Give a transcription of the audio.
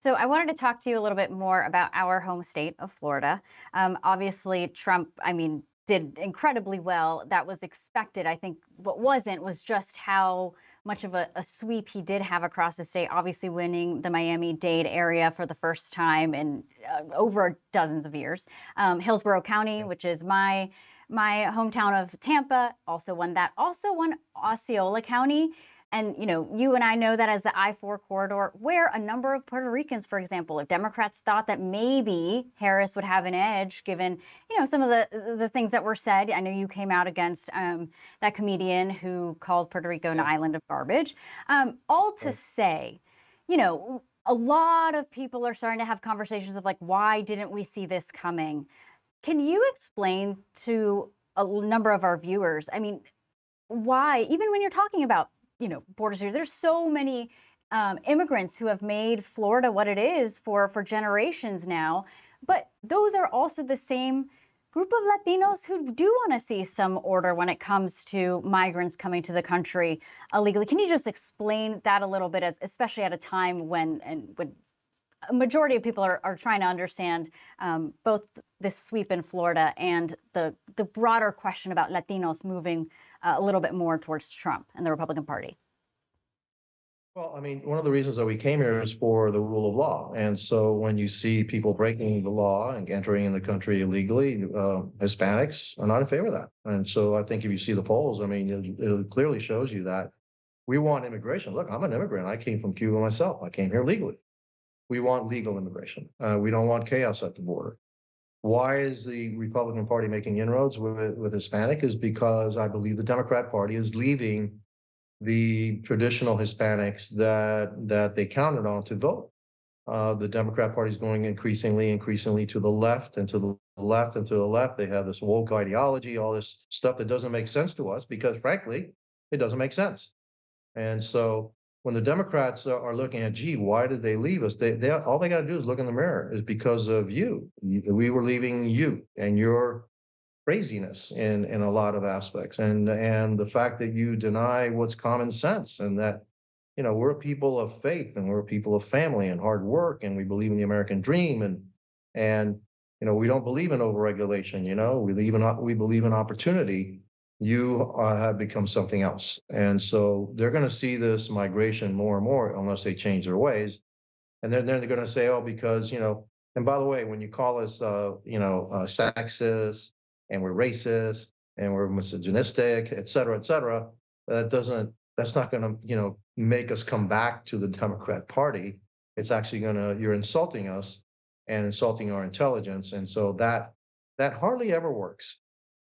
So I wanted to talk to you a little bit more about our home state of Florida. Obviously, Trump, did incredibly well. That was expected. I think what wasn't was just how much of a sweep he did have across the state. Obviously, winning the Miami-Dade area for the first time in over dozens of years. Hillsborough County, Yeah. which is my hometown of Tampa, also won that. Also won Osceola County. And you and I know that as the I-4 corridor, where a number of Puerto Ricans, for example, if Democrats thought that maybe Harris would have an edge, given some of the things that were said. I know you came out against that comedian who called Puerto Rico an Yeah. island of garbage. All to Right. say, a lot of people are starting to have conversations of like, why didn't we see this coming? Can you explain to a number of our viewers? I mean, why, even when you're talking about, border security, there's so many immigrants who have made Florida what it is for generations now. But those are also the same group of Latinos who do want to see some order when it comes to migrants coming to the country illegally. Can you just explain that a little bit, as especially at a time when a majority of people are trying to understand both this sweep in Florida and the broader question about Latinos moving a little bit more towards Trump and the Republican Party? Well, I mean, one of the reasons that we came here is for the rule of law. And so when you see people breaking the law and entering in the country illegally, Hispanics are not in favor of that. And so I think if you see the polls, I mean, it clearly shows you that we want immigration. Look, I'm an immigrant. I came from Cuba myself. I came here legally. We want legal immigration. We don't want chaos at the border. Why is the Republican Party making inroads with Hispanic? Is because I believe the Democrat Party is leaving the traditional Hispanics that they counted on to vote. The Democrat Party is going increasingly to the left and to the left and to the left. They have this woke ideology, all this stuff that doesn't make sense to us because, frankly, it doesn't make sense. And so when the Democrats are looking at, gee, why did they leave us? They all they got to do is look in the mirror. Is because of you. We were leaving you and your craziness in a lot of aspects, and the fact that you deny what's common sense, and that we're a people of faith, and we're a people of family and hard work, and we believe in the American dream, and we don't believe in overregulation. We believe in opportunity. You have become something else, and so they're going to see this migration more and more unless they change their ways. And then they're going to say, oh, because and by the way, when you call us sexist and we're racist and we're misogynistic, et cetera, that's not going to make us come back to the Democrat Party. It's actually going to, you're insulting us and insulting our intelligence. And so that hardly ever works.